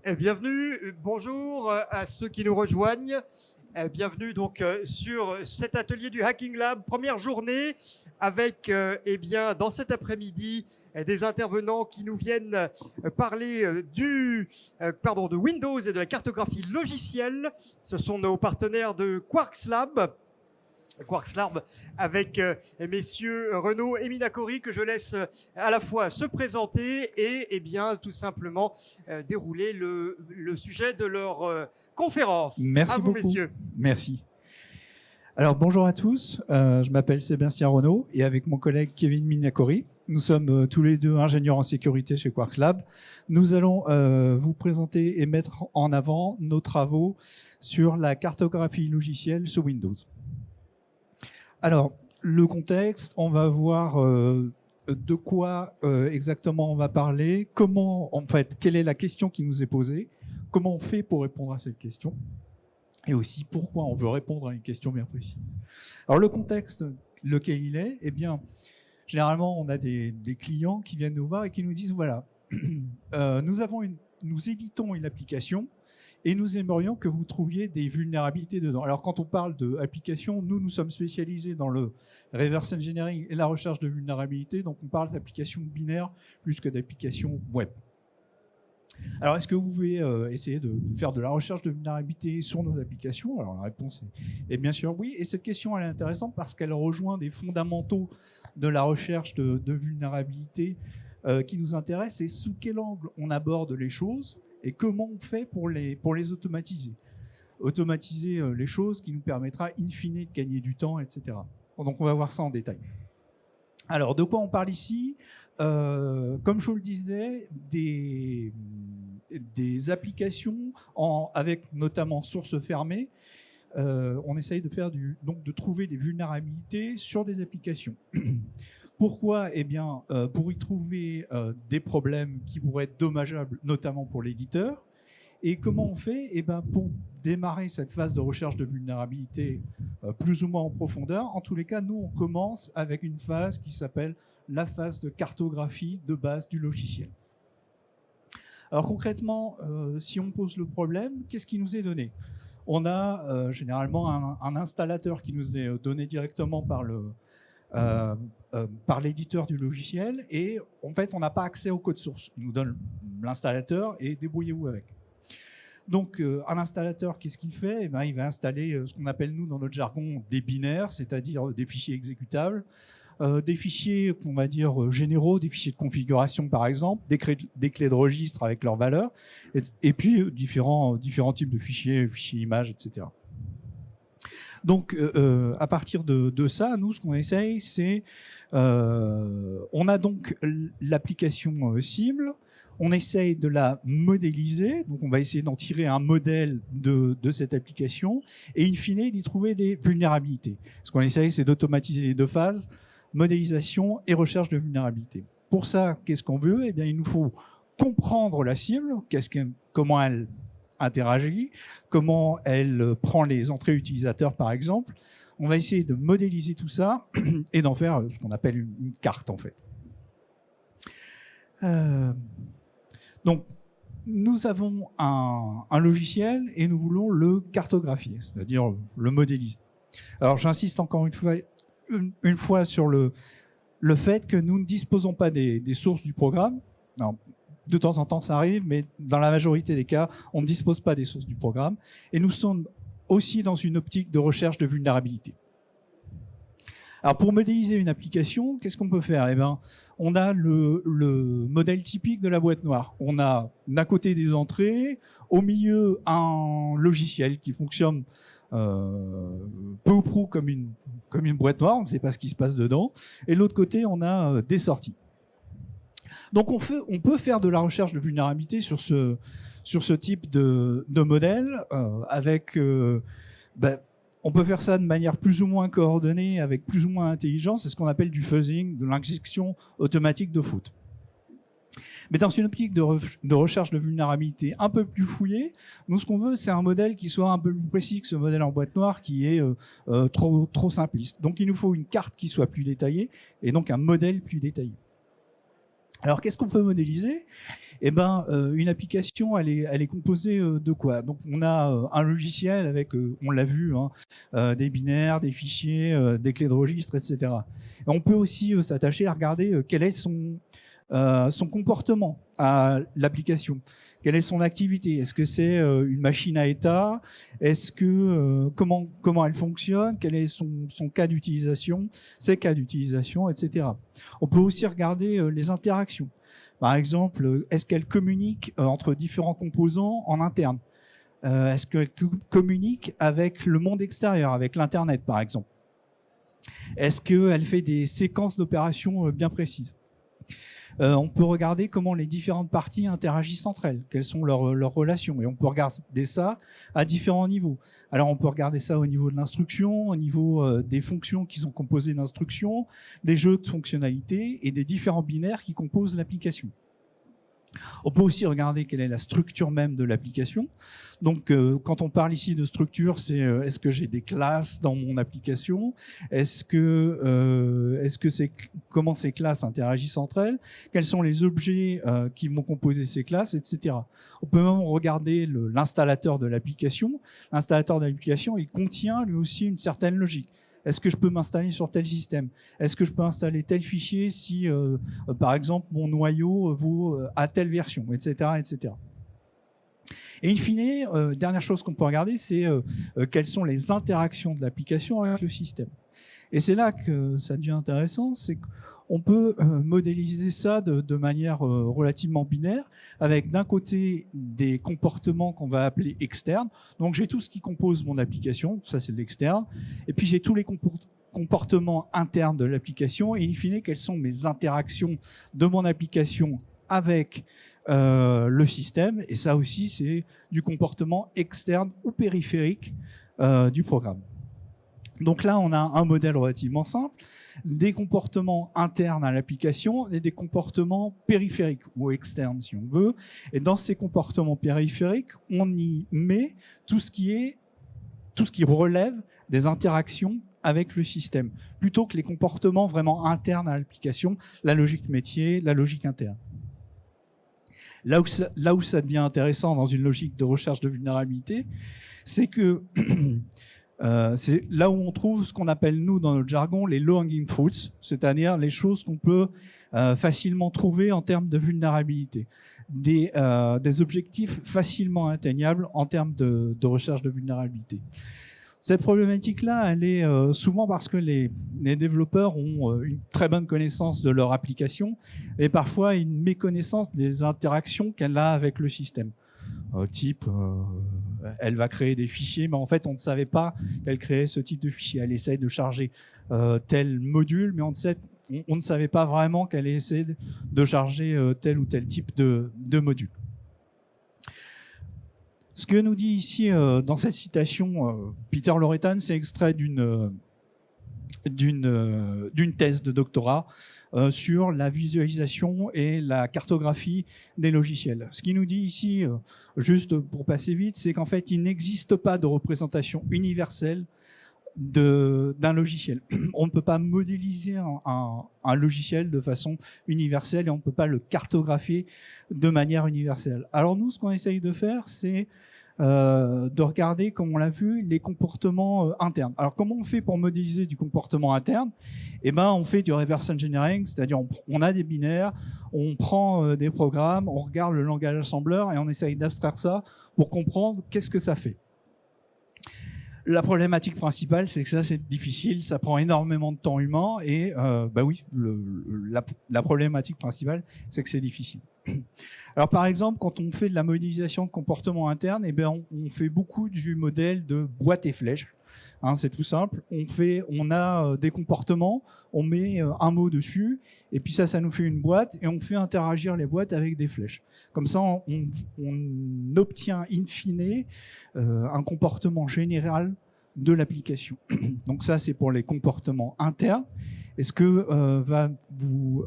Bienvenue, bonjour à ceux qui nous rejoignent. Bienvenue donc sur cet atelier du Hacking Lab, première journée avec dans cet après-midi des intervenants qui nous viennent parler de Windows et de la cartographie logicielle. Ce sont nos partenaires de Quarks Lab avec messieurs Renaud et Minakori, que je laisse à la fois se présenter et tout simplement dérouler le sujet de leur conférence. Merci à vous, beaucoup. messieurs. Merci. Alors bonjour à tous, je m'appelle Sébastien Renaud et avec mon collègue Kevin Minakori, nous sommes tous les deux ingénieurs en sécurité chez Quarks Lab. Nous allons vous présenter et mettre en avant nos travaux sur la cartographie logicielle sous Windows. Alors, le contexte, on va voir de quoi exactement on va parler, quelle est la question qui nous est posée, comment on fait pour répondre à cette question, et aussi pourquoi on veut répondre à une question bien précise. Alors, le contexte, lequel il est, généralement, on a des clients qui viennent nous voir et qui nous disent, voilà, nous éditons une application, et nous aimerions que vous trouviez des vulnérabilités dedans. Alors, quand on parle d'applications, nous sommes spécialisés dans le reverse engineering et la recherche de vulnérabilités, donc on parle d'applications binaires plus que d'applications web. Alors, est-ce que vous pouvez essayer de faire de la recherche de vulnérabilités sur nos applications? Alors, la réponse est bien sûr oui. Et cette question, elle est intéressante parce qu'elle rejoint des fondamentaux de la recherche de vulnérabilités qui nous intéressent, et sous quel angle on aborde les choses et comment on fait pour les automatiser. Automatiser les choses qui nous permettra in fine de gagner du temps, etc. Donc on va voir ça en détail. Alors de quoi on parle ici? Comme je vous le disais, des applications avec notamment source fermée. On essaye de trouver des vulnérabilités sur des applications. Pourquoi? Pour y trouver des problèmes qui pourraient être dommageables, notamment pour l'éditeur. Et comment on fait? Pour démarrer cette phase de recherche de vulnérabilité plus ou moins en profondeur, en tous les cas, nous, on commence avec une phase qui s'appelle la phase de cartographie de base du logiciel. Alors concrètement, si on pose le problème, qu'est-ce qui nous est donné? On a généralement un installateur qui nous est donné directement par l'éditeur du logiciel, et en fait on n'a pas accès au code source. Il nous donne l'installateur et débrouillez-vous avec. Donc un installateur, qu'est-ce qu'il fait? Il va installer ce qu'on appelle nous dans notre jargon des binaires, c'est-à-dire des fichiers exécutables, des fichiers qu'on va dire généraux, des fichiers de configuration par exemple, des clés de registre avec leurs valeurs, et puis différents types de fichiers images, etc. Donc, à partir de ça, nous, ce qu'on essaye, c'est... on a donc l'application cible, on essaye de la modéliser, donc on va essayer d'en tirer un modèle de cette application, et in fine, d'y trouver des vulnérabilités. Ce qu'on essaye, c'est d'automatiser les deux phases, modélisation et recherche de vulnérabilité. Pour ça, qu'est-ce qu'on veut? Il nous faut comprendre la cible, comment elle interagit, comment elle prend les entrées utilisateurs par exemple. On va essayer de modéliser tout ça et d'en faire ce qu'on appelle une carte en fait. Donc nous avons un logiciel et nous voulons le cartographier, c'est-à-dire le modéliser. Alors j'insiste encore une fois sur le fait que nous ne disposons pas des sources du programme. Non, de temps en temps, ça arrive, mais dans la majorité des cas, on ne dispose pas des sources du programme. Et nous sommes aussi dans une optique de recherche de vulnérabilité. Alors, pour modéliser une application, qu'est-ce qu'on peut faire? On a le modèle typique de la boîte noire. On a d'un côté des entrées, au milieu un logiciel qui fonctionne peu ou prou comme une boîte noire, on ne sait pas ce qui se passe dedans. Et de l'autre côté, on a des sorties. Donc on peut faire de la recherche de vulnérabilité sur ce type de modèle on peut faire ça de manière plus ou moins coordonnée, avec plus ou moins intelligence. C'est ce qu'on appelle du fuzzing, de l'injection automatique de fautes. Mais dans une optique de recherche de vulnérabilité un peu plus fouillée, nous ce qu'on veut, c'est un modèle qui soit un peu plus précis que ce modèle en boîte noire qui est trop simpliste. Donc il nous faut une carte qui soit plus détaillée et donc un modèle plus détaillé. Alors, qu'est-ce qu'on peut modéliser? Eh ben, une application, elle est composée de quoi? Donc, on a un logiciel avec, on l'a vu, hein, des binaires, des fichiers, des clés de registre, etc. Et on peut aussi s'attacher à regarder quel est son comportement à l'application. Quelle est son activité? Est-ce que c'est une machine à état? Est-ce que comment elle fonctionne? Quel est son cas d'utilisation, ses cas d'utilisation, etc. On peut aussi regarder les interactions. Par exemple, est-ce qu'elle communique entre différents composants en interne? Est-ce qu'elle communique avec le monde extérieur, avec l'Internet, par exemple? Est-ce qu'elle fait des séquences d'opérations bien précises? On peut regarder comment les différentes parties interagissent entre elles, quelles sont leurs relations. Et on peut regarder ça à différents niveaux. Alors, on peut regarder ça au niveau de l'instruction, au niveau des fonctions qui sont composées d'instructions, des jeux de fonctionnalités et des différents binaires qui composent l'application. On peut aussi regarder quelle est la structure même de l'application. Donc, quand on parle ici de structure, c'est est-ce que j'ai des classes dans mon application? Comment ces classes interagissent entre elles? Quels sont les objets qui vont composer ces classes, etc. On peut même regarder l'installateur de l'application. L'installateur de l'application, il contient lui aussi une certaine logique. Est-ce que je peux m'installer sur tel système? Est-ce que je peux installer tel fichier si, par exemple, mon noyau vaut à telle version, etc., etc. Et in fine, dernière chose qu'on peut regarder, c'est quelles sont les interactions de l'application avec le système. Et c'est là que ça devient intéressant, c'est qu'on peut modéliser ça de manière relativement binaire, avec d'un côté des comportements qu'on va appeler externes. Donc j'ai tout ce qui compose mon application, ça c'est de l'externe, et puis j'ai tous les comportements internes de l'application, et in fine, quelles sont mes interactions de mon application avec le système, et ça aussi c'est du comportement externe ou périphérique du programme. Donc là, on a un modèle relativement simple, des comportements internes à l'application et des comportements périphériques ou externes si on veut. Et dans ces comportements périphériques, on y met tout ce qui relève des interactions avec le système, plutôt que les comportements vraiment internes à l'application, la logique métier, la logique interne. Là où ça devient intéressant dans une logique de recherche de vulnérabilité, c'est que c'est là où on trouve ce qu'on appelle, nous, dans notre jargon, les low-hanging fruits, c'est-à-dire les choses qu'on peut facilement trouver en termes de vulnérabilité. Des objectifs facilement atteignables en termes de recherche de vulnérabilité. Cette problématique-là, elle est souvent parce que les développeurs ont une très bonne connaissance de leur application et parfois une méconnaissance des interactions qu'elle a avec le système. Elle va créer des fichiers, mais en fait, on ne savait pas qu'elle créait ce type de fichier. Elle essaie de charger tel module, mais on ne savait pas vraiment qu'elle essaie de charger tel ou tel type de module. Ce que nous dit ici dans cette citation Peter Loretan, c'est extrait d'une thèse de doctorat sur la visualisation et la cartographie des logiciels. Ce qu'il nous dit ici, juste pour passer vite, c'est qu'en fait, il n'existe pas de représentation universelle d'un logiciel. On ne peut pas modéliser un logiciel de façon universelle et on ne peut pas le cartographier de manière universelle. Alors nous, ce qu'on essaye de faire, c'est de regarder, comme on l'a vu, les comportements internes. Alors comment on fait pour modéliser du comportement interne? Eh ben, on fait du reverse engineering, c'est-à-dire on a des binaires, on prend des programmes, on regarde le langage assembleur et on essaye d'abstraire ça pour comprendre qu'est-ce que ça fait. La problématique principale, c'est que ça, c'est difficile, ça prend énormément de temps humain et bah oui, la problématique principale, c'est que c'est difficile. Alors par exemple, quand on fait de la modélisation de comportement interne, eh bien, on fait beaucoup du modèle de boîte et flèche. Hein, c'est tout simple. On a des comportements, on met un mot dessus, et puis ça nous fait une boîte, et on fait interagir les boîtes avec des flèches. Comme ça, on obtient in fine un comportement général de l'application. Donc ça, c'est pour les comportements internes. Et ce que va vous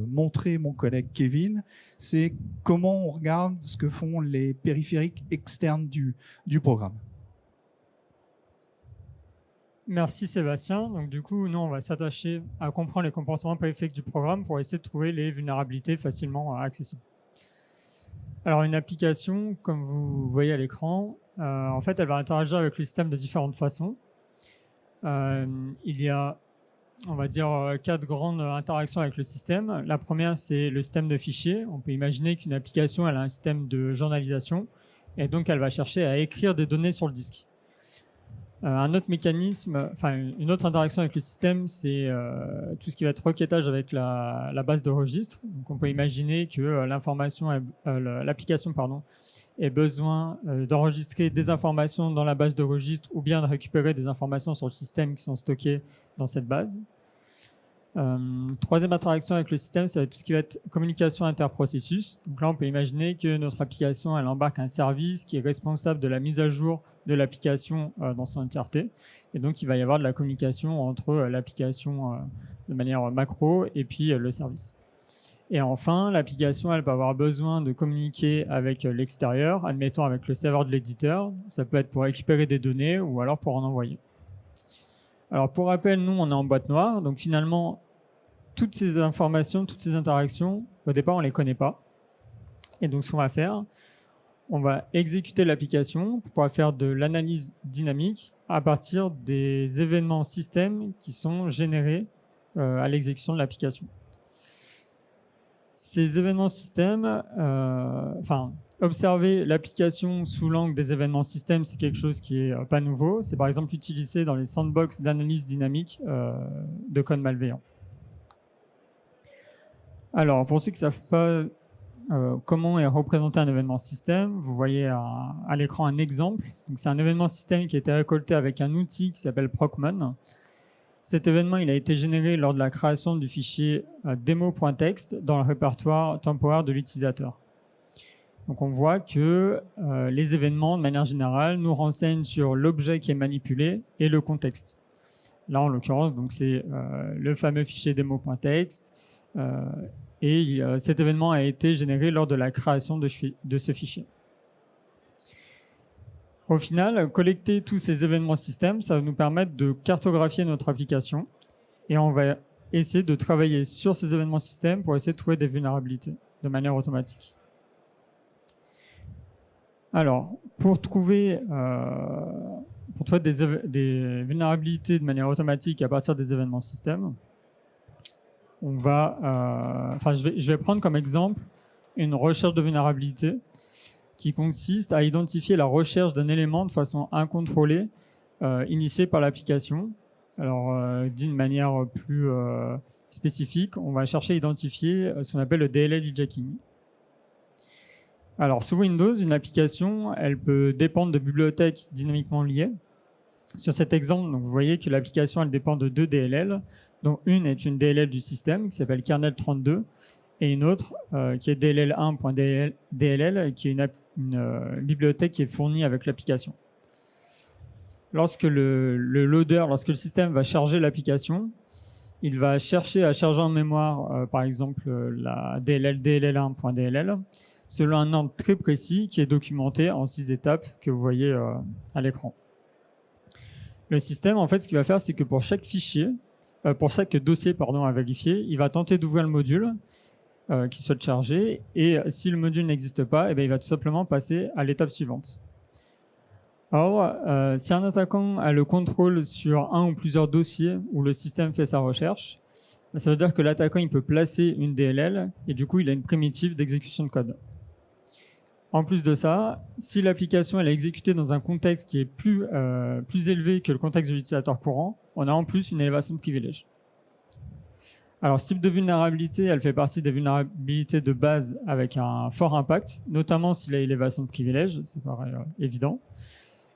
montrer mon collègue Kevin, c'est comment on regarde ce que font les périphériques externes du programme. Merci Sébastien. Donc du coup, nous, on va s'attacher à comprendre les comportements périphériques du programme pour essayer de trouver les vulnérabilités facilement accessibles. Alors une application, comme vous voyez à l'écran, en fait, elle va interagir avec le système de différentes façons. Il y a, on va dire, 4 grandes interactions avec le système. La première, c'est le système de fichiers. On peut imaginer qu'une application, elle a un système de journalisation et donc elle va chercher à écrire des données sur le disque. Un autre mécanisme, enfin une autre interaction avec le système, c'est tout ce qui va être requêtage avec la base de registre. Donc on peut imaginer que l'application ait besoin d'enregistrer des informations dans la base de registre ou bien de récupérer des informations sur le système qui sont stockées dans cette base. Troisième interaction avec le système, ça va être tout ce qui va être communication interprocessus. Donc là, on peut imaginer que notre application, elle embarque un service qui est responsable de la mise à jour de l'application dans son entièreté. Et donc, il va y avoir de la communication entre l'application de manière macro et puis le service. Et enfin, l'application, elle va avoir besoin de communiquer avec l'extérieur, admettons avec le serveur de l'éditeur. Ça peut être pour récupérer des données ou alors pour en envoyer. Alors, pour rappel, nous, on est en boîte noire. Donc, finalement, toutes ces informations, toutes ces interactions, au départ, on ne les connaît pas. Et donc, ce qu'on va faire, on va exécuter l'application pour pouvoir faire de l'analyse dynamique à partir des événements système qui sont générés à l'exécution de l'application. Ces événements système, observer l'application sous l'angle des événements système, c'est quelque chose qui n'est pas nouveau. C'est par exemple utilisé dans les sandbox d'analyse dynamique de code malveillant. Alors, pour ceux qui ne savent pas comment est représenté un événement système, vous voyez à l'écran un exemple. C'est un événement système qui a été récolté avec un outil qui s'appelle Procmon. Cet événement, il a été généré lors de la création du fichier demo.txt dans le répertoire temporaire de l'utilisateur. Donc on voit que les événements, de manière générale, nous renseignent sur l'objet qui est manipulé et le contexte. Là, en l'occurrence, c'est le fameux fichier demo.txt et cet événement a été généré lors de la création de ce fichier. Au final, collecter tous ces événements système, ça va nous permettre de cartographier notre application et on va essayer de travailler sur ces événements système pour essayer de trouver des vulnérabilités de manière automatique. Alors, pour trouver des vulnérabilités de manière automatique à partir des événements système, on va, je vais prendre comme exemple une recherche de vulnérabilité qui consiste à identifier la recherche d'un élément de façon incontrôlée initiée par l'application. Alors, d'une manière plus spécifique, on va chercher à identifier ce qu'on appelle le DLL hijacking. Alors, sous Windows, une application, elle peut dépendre de bibliothèques dynamiquement liées. Sur cet exemple, donc, vous voyez que l'application, elle dépend de 2 DLL. Donc, une est une DLL du système qui s'appelle kernel32 et une autre qui est dll1.dll qui est une bibliothèque qui est fournie avec l'application. Lorsque lorsque le système va charger l'application, il va chercher à charger en mémoire, par exemple, la dll1.dll selon un ordre très précis qui est documenté en 6 étapes que vous voyez à l'écran. Le système, en fait, ce qu'il va faire, c'est que pour chaque dossier à vérifier, il va tenter d'ouvrir le module qui souhaite charger et si le module n'existe pas, il va tout simplement passer à l'étape suivante. Or, si un attaquant a le contrôle sur un ou plusieurs dossiers où le système fait sa recherche, ça veut dire que l'attaquant il peut placer une DLL et du coup il a une primitive d'exécution de code. En plus de ça, si l'application elle est exécutée dans un contexte qui est plus élevé que le contexte de l'utilisateur courant, on a en plus une élévation de privilège. Alors, ce type de vulnérabilité, elle fait partie des vulnérabilités de base avec un fort impact, notamment s'il y a élévation de privilèges, c'est pareil, évident.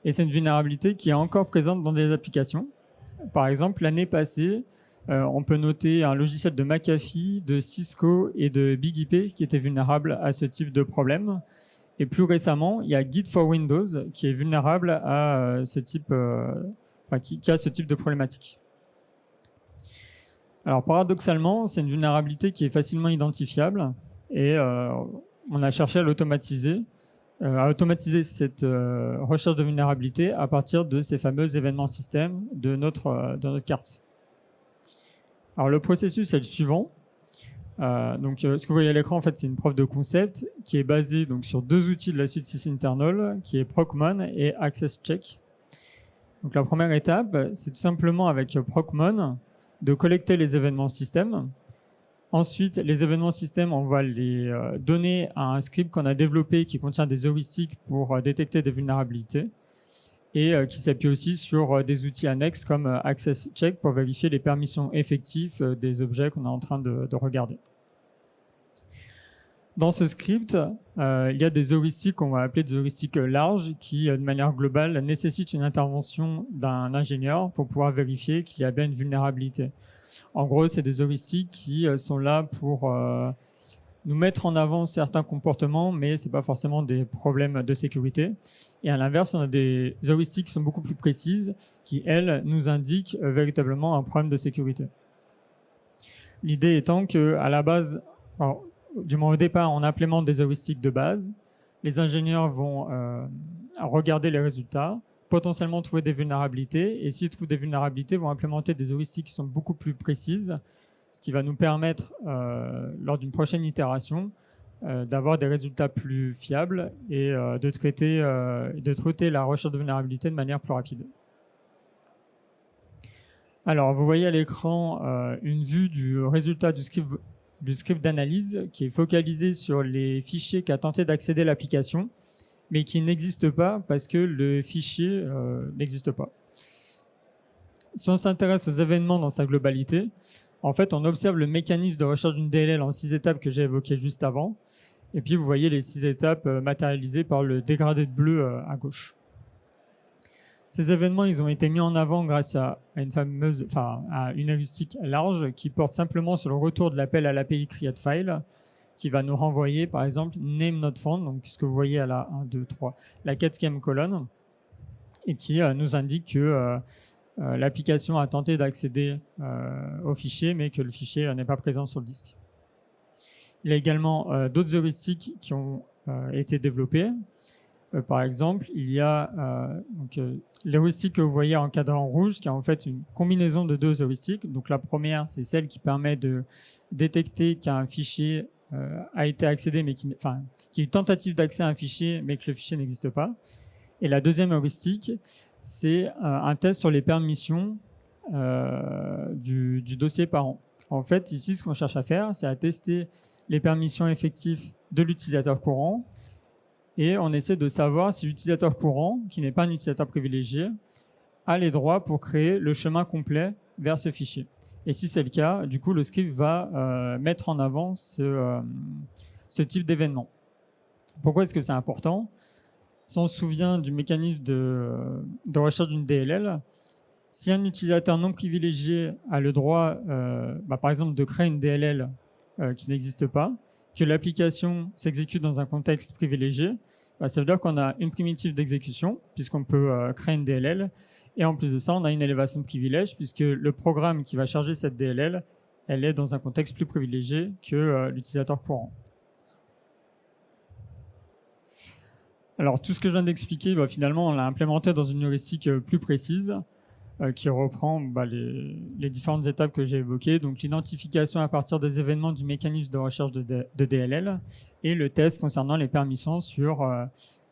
Et c'est une vulnérabilité qui est encore présente dans des applications. Par exemple, l'année passée, on peut noter un logiciel de McAfee, de Cisco et de BigIP qui était vulnérable à ce type de problème. Et plus récemment, il y a Git for Windows qui est vulnérable à qui a ce type de problématique. Alors paradoxalement, c'est une vulnérabilité qui est facilement identifiable et on a cherché à l'automatiser à automatiser cette recherche de vulnérabilité à partir de ces fameux événements système de notre carte. Alors le processus est le suivant. Ce que vous voyez à l'écran, en fait, c'est une preuve de concept qui est basée donc, sur deux outils de la suite sysinternal, qui est Procmon et AccessCheck. Donc la première étape, c'est tout simplement avec Procmon de collecter les événements système. Ensuite, les événements système, on va les donner à un script qu'on a développé qui contient des heuristiques pour détecter des vulnérabilités et qui s'appuie aussi sur des outils annexes comme AccessCheck pour vérifier les permissions effectives des objets qu'on est en train de regarder. Dans ce script, il y a des heuristiques qu'on va appeler des heuristiques larges qui, de manière globale, nécessitent une intervention d'un ingénieur pour pouvoir vérifier qu'il y a bien une vulnérabilité. En gros, c'est des heuristiques qui sont là pour nous mettre en avant certains comportements, mais ce n'est pas forcément des problèmes de sécurité. Et à l'inverse, on a des heuristiques qui sont beaucoup plus précises, qui, elles, nous indiquent véritablement un problème de sécurité. L'idée étant qu'à la base, alors, du moins au départ, on implémente des heuristiques de base. Les ingénieurs vont regarder les résultats, potentiellement trouver des vulnérabilités, et s'ils trouvent des vulnérabilités, vont implémenter des heuristiques qui sont beaucoup plus précises, ce qui va nous permettre, lors d'une prochaine itération, d'avoir des résultats plus fiables et de traiter la recherche de vulnérabilité de manière plus rapide. Alors, vous voyez à l'écran une vue du résultat du script d'analyse qui est focalisé sur les fichiers qu'a tenté d'accéder l'application, mais qui n'existe pas parce que le fichier n'existe pas. Si on s'intéresse aux événements dans sa globalité, en fait, on observe le mécanisme de recherche d'une DLL en 6 étapes que j'ai évoqué juste avant, et puis vous voyez les 6 étapes matérialisées par le dégradé de bleu à gauche. Ces événements, ils ont été mis en avant grâce à une heuristique large qui porte simplement sur le retour de l'appel à l'API createFile, qui va nous renvoyer, par exemple, name not found, donc ce que vous voyez à la 1, 2, 3, la 4e colonne, et qui nous indique que l'application a tenté d'accéder au fichier, mais que le fichier n'est pas présent sur le disque. Il y a également d'autres heuristiques qui ont été développées. Par exemple, il y a l'heuristique que vous voyez encadrée en rouge, qui est en fait une combinaison de deux heuristiques. Donc la première, c'est celle qui permet de détecter qu'un fichier a été accédé, mais qu'il y a une tentative d'accès à un fichier, mais que le fichier n'existe pas. Et la deuxième heuristique, c'est un test sur les permissions du dossier parent. En fait, ici, ce qu'on cherche à faire, c'est à tester les permissions effectives de l'utilisateur courant, et on essaie de savoir si l'utilisateur courant, qui n'est pas un utilisateur privilégié, a les droits pour créer le chemin complet vers ce fichier. Et si c'est le cas, du coup, le script va mettre en avant ce type d'événement. Pourquoi est-ce que c'est important ? Si on se souvient du mécanisme de recherche d'une DLL, si un utilisateur non privilégié a le droit, par exemple, de créer une DLL qui n'existe pas, que l'application s'exécute dans un contexte privilégié, ça veut dire qu'on a une primitive d'exécution, puisqu'on peut créer une DLL, et en plus de ça, on a une élévation de privilège, puisque le programme qui va charger cette DLL, elle est dans un contexte plus privilégié que l'utilisateur courant. Alors, tout ce que je viens d'expliquer, finalement, on l'a implémenté dans une heuristique plus précise, qui reprend les différentes étapes que j'ai évoquées, donc l'identification à partir des événements du mécanisme de recherche de DLL et le test concernant les permissions sur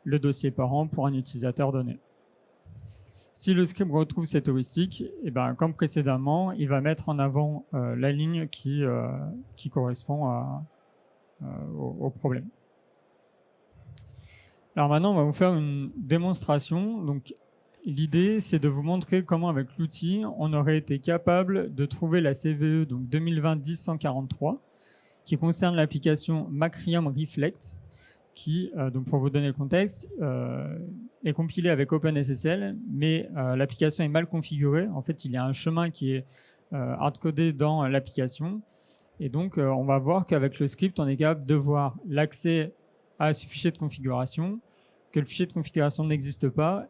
le dossier parent pour un utilisateur donné. Si le script retrouve cette heuristique, comme précédemment, il va mettre en avant la ligne qui correspond au problème. Alors maintenant, on va vous faire une démonstration. Donc, l'idée, c'est de vous montrer comment, avec l'outil, on aurait été capable de trouver la CVE, donc 2020-10-143, qui concerne l'application Macrium Reflect, qui, donc pour vous donner le contexte, est compilée avec OpenSSL, mais l'application est mal configurée. En fait, il y a un chemin qui est hardcodé dans l'application. Et donc, on va voir qu'avec le script, on est capable de voir l'accès à ce fichier de configuration, que le fichier de configuration n'existe pas,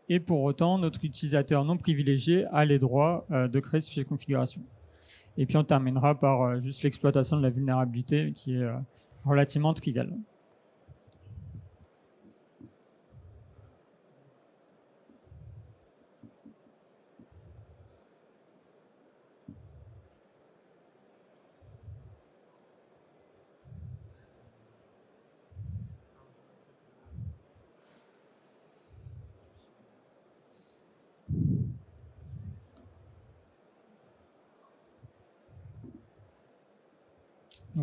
et pour autant, notre utilisateur non privilégié a les droits de créer ce fichier de configuration. Et puis on terminera par juste l'exploitation de la vulnérabilité qui est relativement triviale.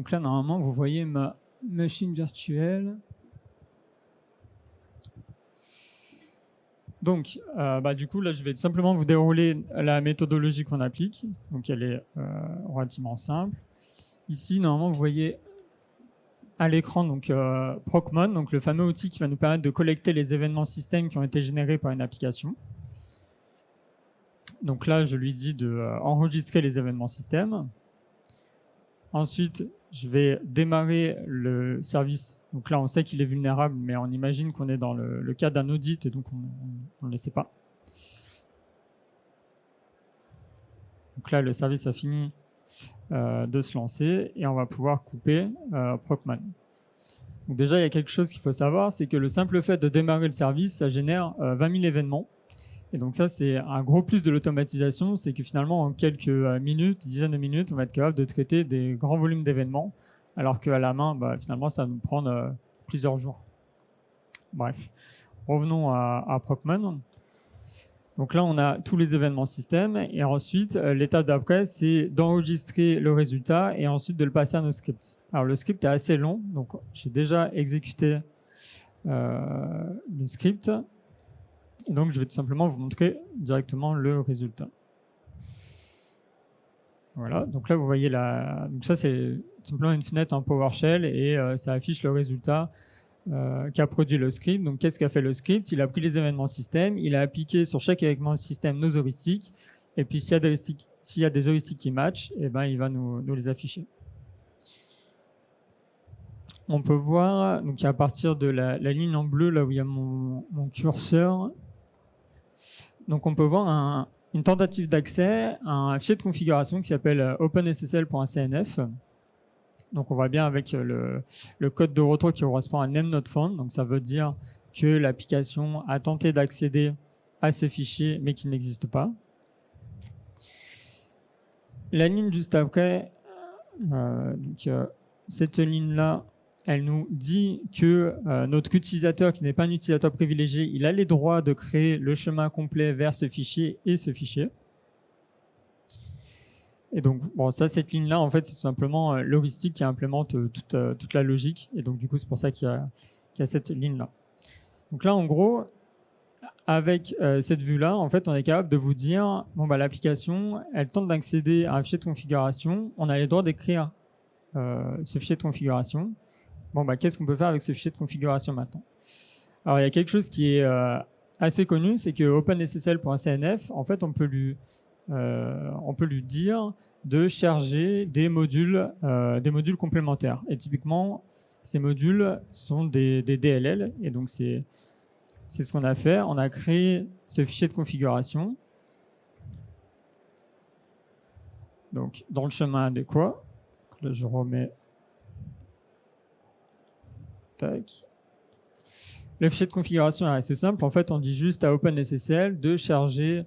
Donc là, normalement, vous voyez ma machine virtuelle. Donc, du coup, là, je vais simplement vous dérouler la méthodologie qu'on applique. Donc, elle est relativement simple. Ici, normalement, vous voyez à l'écran donc Procmon, donc le fameux outil qui va nous permettre de collecter les événements système qui ont été générés par une application. Donc là, je lui dis d'enregistrer les événements système. Ensuite, je vais démarrer le service. Donc là, on sait qu'il est vulnérable, mais on imagine qu'on est dans le cas d'un audit, et donc on ne le sait pas. Donc là, le service a fini de se lancer et on va pouvoir couper Procmon. Donc déjà, il y a quelque chose qu'il faut savoir, c'est que le simple fait de démarrer le service, ça génère 20 000 événements. Et donc ça, c'est un gros plus de l'automatisation, c'est que finalement, en quelques minutes, dizaines de minutes, on va être capable de traiter des grands volumes d'événements, alors qu'à la main, finalement, ça va nous prendre plusieurs jours. Bref, revenons à Procmon. Donc là, on a tous les événements système, et ensuite, l'étape d'après, c'est d'enregistrer le résultat et ensuite de le passer à nos scripts. Alors le script est assez long, donc j'ai déjà exécuté le script. Et donc, je vais tout simplement vous montrer directement le résultat. Voilà, donc là, vous voyez donc ça, c'est simplement une fenêtre en PowerShell et ça affiche le résultat qu'a produit le script. Donc, qu'est-ce qu'a fait le script? Il a pris les événements système, il a appliqué sur chaque événement système nos heuristiques, et puis s'il y a des heuristiques qui matchent, il va nous les afficher. On peut voir, donc à partir de la ligne en bleu, là où il y a mon curseur, donc on peut voir une tentative d'accès à un fichier de configuration qui s'appelle openssl.cnf. Donc on voit bien avec le code de retour qui correspond à name not found. Donc ça veut dire que l'application a tenté d'accéder à ce fichier mais qui n'existe pas. La ligne juste après, cette ligne-là, elle nous dit que notre utilisateur, qui n'est pas un utilisateur privilégié, il a les droits de créer le chemin complet vers ce fichier et ce fichier. Et donc, cette ligne-là, en fait, c'est tout simplement l'heuristique qui implémente toute la logique. Et donc, du coup, c'est pour ça qu'il y a cette ligne-là. Donc là, en gros, avec cette vue-là, en fait, on est capable de vous dire, l'application, elle tente d'accéder à un fichier de configuration. On a les droits d'écrire ce fichier de configuration. Qu'est-ce qu'on peut faire avec ce fichier de configuration maintenant? Alors, il y a quelque chose qui est assez connu, c'est que openssl.cnf, en fait, on peut lui dire de charger des modules complémentaires. Et typiquement, ces modules sont des DLL. Et donc, c'est ce qu'on a fait. On a créé ce fichier de configuration. Donc, dans le chemin adéquat. Là, je remets. Tac. Le fichier de configuration est assez simple. En fait, on dit juste à OpenSSL de charger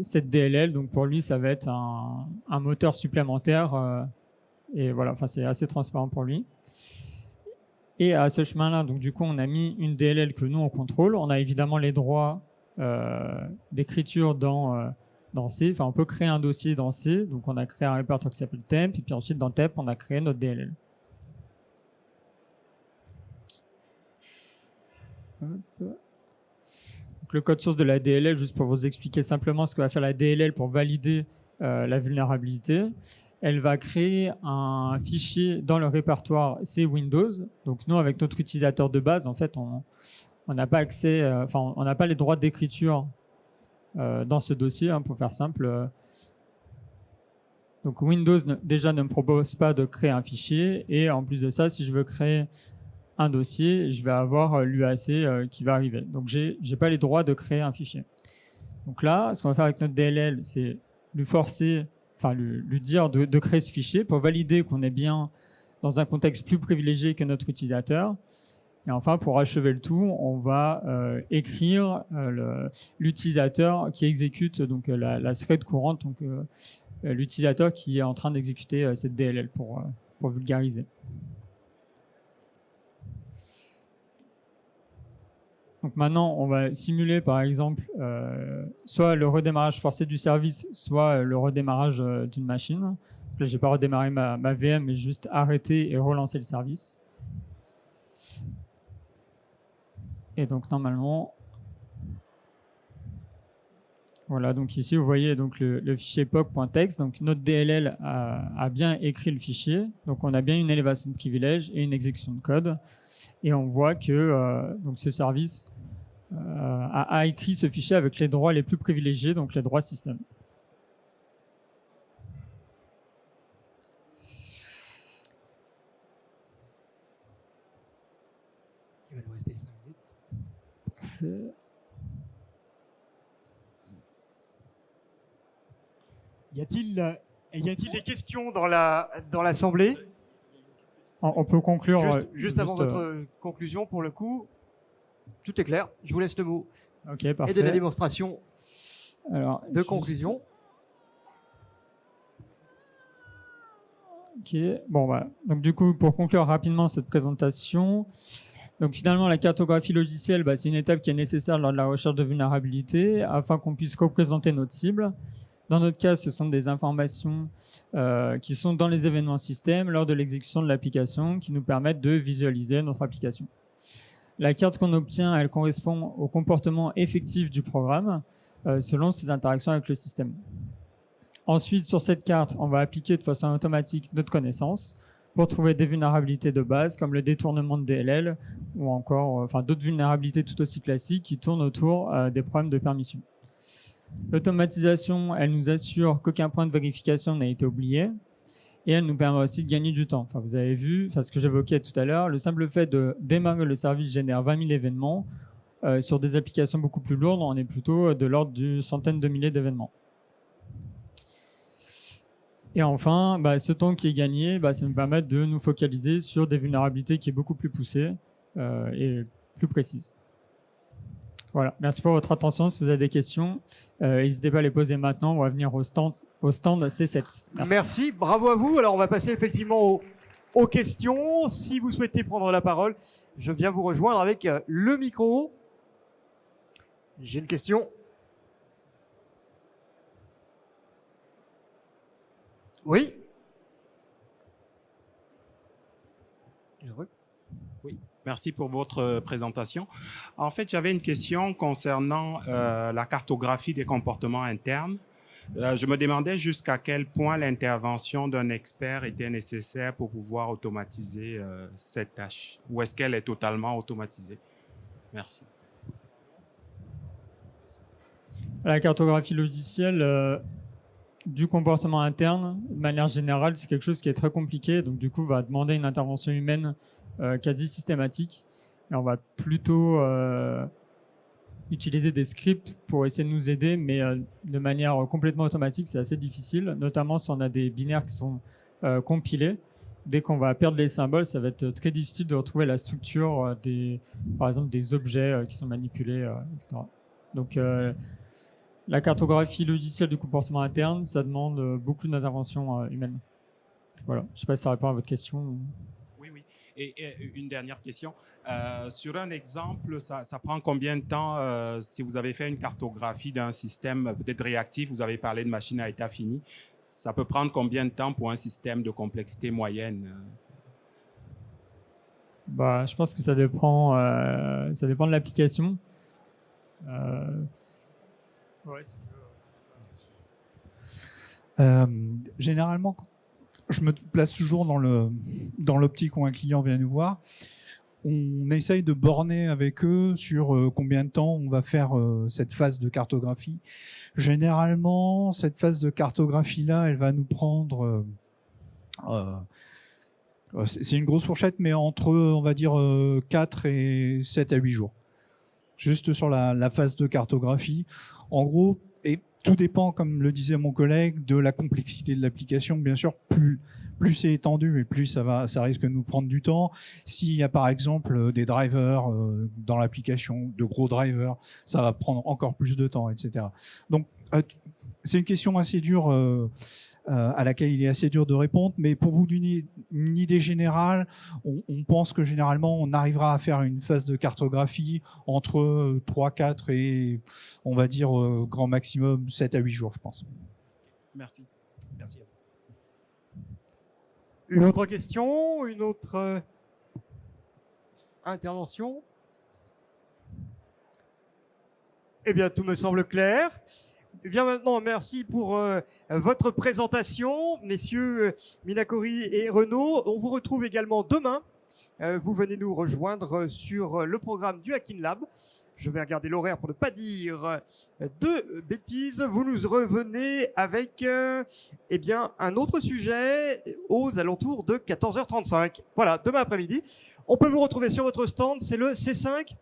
cette DLL. Donc, pour lui, ça va être un moteur supplémentaire. Et voilà, c'est assez transparent pour lui. Et à ce chemin-là, donc du coup, on a mis une DLL que nous, on contrôle. On a évidemment les droits d'écriture dans C. Enfin, on peut créer un dossier dans C. Donc, on a créé un répertoire qui s'appelle temp. Et puis ensuite, dans temp, on a créé notre DLL. Donc, le code source de la DLL, juste pour vous expliquer simplement ce que va faire la DLL pour valider la vulnérabilité. Elle va créer un fichier dans le répertoire C Windows. Donc nous, avec notre utilisateur de base, en fait, on n'a pas accès, on n'a pas les droits d'écriture dans ce dossier, pour faire simple. Donc Windows déjà ne me propose pas de créer un fichier, et en plus de ça, si je veux créer un dossier, je vais avoir l'UAC qui va arriver. Donc j'ai pas les droits de créer un fichier. Donc là, ce qu'on va faire avec notre DLL, c'est lui forcer, lui dire de créer ce fichier pour valider qu'on est bien dans un contexte plus privilégié que notre utilisateur. Et enfin, pour achever le tout, on va écrire l'utilisateur qui exécute donc la thread courante, donc l'utilisateur qui est en train d'exécuter cette DLL pour vulgariser. Donc maintenant, on va simuler par exemple soit le redémarrage forcé du service, soit le redémarrage d'une machine. Là, j'ai pas redémarré ma VM, mais juste arrêter et relancer le service. Et donc normalement, voilà, donc ici vous voyez donc le fichier POC.txt, donc notre DLL a bien écrit le fichier, donc on a bien une élévation de privilèges et une exécution de code, et on voit que donc ce service a écrit ce fichier avec les droits les plus privilégiés, donc les droits système. Il va nous rester 5 minutes. Parfait. Y a-t-il des questions dans l'Assemblée? On peut conclure juste avant votre conclusion, pour le coup. Tout est clair. Je vous laisse le mot. Ok, parfait. Et de la démonstration de conclusion. Ok, bon, voilà. Donc du coup, pour conclure rapidement cette présentation, donc finalement la cartographie logicielle, c'est une étape qui est nécessaire lors de la recherche de vulnérabilité afin qu'on puisse représenter notre cible. Dans notre cas, ce sont des informations qui sont dans les événements système lors de l'exécution de l'application qui nous permettent de visualiser notre application. La carte qu'on obtient, elle correspond au comportement effectif du programme selon ses interactions avec le système. Ensuite, sur cette carte, on va appliquer de façon automatique notre connaissance pour trouver des vulnérabilités de base comme le détournement de DLL ou encore d'autres vulnérabilités tout aussi classiques qui tournent autour des problèmes de permission. L'automatisation, elle nous assure qu'aucun point de vérification n'a été oublié et elle nous permet aussi de gagner du temps. Vous avez vu, ce que j'évoquais tout à l'heure, le simple fait de démarrer le service génère 20 000 événements. Sur des applications beaucoup plus lourdes, on est plutôt de l'ordre d'une centaine de milliers d'événements. Et enfin, ce temps qui est gagné, ça nous permet de nous focaliser sur des vulnérabilités qui sont beaucoup plus poussées et plus précises. Voilà, merci pour votre attention. Si vous avez des questions, n'hésitez pas à les poser maintenant ou à venir au stand C7. Merci, bravo à vous. Alors on va passer effectivement aux questions. Si vous souhaitez prendre la parole, je viens vous rejoindre avec le micro. J'ai une question. Oui. Oui, merci pour votre présentation. En fait, j'avais une question concernant la cartographie des comportements internes. Je me demandais jusqu'à quel point l'intervention d'un expert était nécessaire pour pouvoir automatiser cette tâche. Ou est-ce qu'elle est totalement automatisée? Merci. La cartographie logicielle du comportement interne, de manière générale, c'est quelque chose qui est très compliqué. Donc, du coup, va demander une intervention humaine quasi systématique. Et on va plutôt utiliser des scripts pour essayer de nous aider, mais de manière complètement automatique, c'est assez difficile, notamment si on a des binaires qui sont compilés. Dès qu'on va perdre les symboles, ça va être très difficile de retrouver la structure par exemple, des objets qui sont manipulés, etc. Donc, la cartographie logicielle du comportement interne, ça demande beaucoup d'intervention humaine. Voilà. Je ne sais pas si ça répond à votre question. Oui, oui. Et une dernière question. Sur un exemple, ça prend combien de temps si vous avez fait une cartographie d'un système peut-être réactif, vous avez parlé de machine à état fini, ça peut prendre combien de temps pour un système de complexité moyenne? Je pense que ça dépend de l'application. Ouais, si tu veux. Généralement, je me place toujours dans l'optique où un client vient nous voir. On essaye de borner avec eux sur combien de temps on va faire cette phase de cartographie. Généralement, cette phase de cartographie-là, elle va nous prendre... c'est une grosse fourchette, mais entre, on va dire, 4 et 7 à 8 jours. Juste sur la phase de cartographie. En gros, et tout dépend, comme le disait mon collègue, de la complexité de l'application. Bien sûr, plus c'est étendu et plus ça risque de nous prendre du temps. S'il y a par exemple des drivers dans l'application, de gros drivers, ça va prendre encore plus de temps, etc. Donc, c'est une question assez dure à laquelle il est assez dur de répondre, mais pour vous donner une idée générale, on pense que généralement on arrivera à faire une phase de cartographie entre 3, 4 et on va dire grand maximum 7 à 8 jours, je pense. Merci. Merci. Une autre question, une autre intervention? Eh bien, tout me semble clair. Eh bien, maintenant, merci pour votre présentation, messieurs Minakori et Renaud. On vous retrouve également demain. Vous venez nous rejoindre sur le programme du Hacking Lab. Je vais regarder l'horaire pour ne pas dire de bêtises. Vous nous revenez avec eh bien, un autre sujet aux alentours de 14h35. Voilà, demain après-midi. On peut vous retrouver sur votre stand, c'est le C5 ?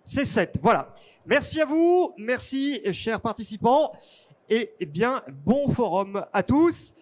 C7, voilà. Merci à vous, merci chers participants et eh bien bon forum à tous.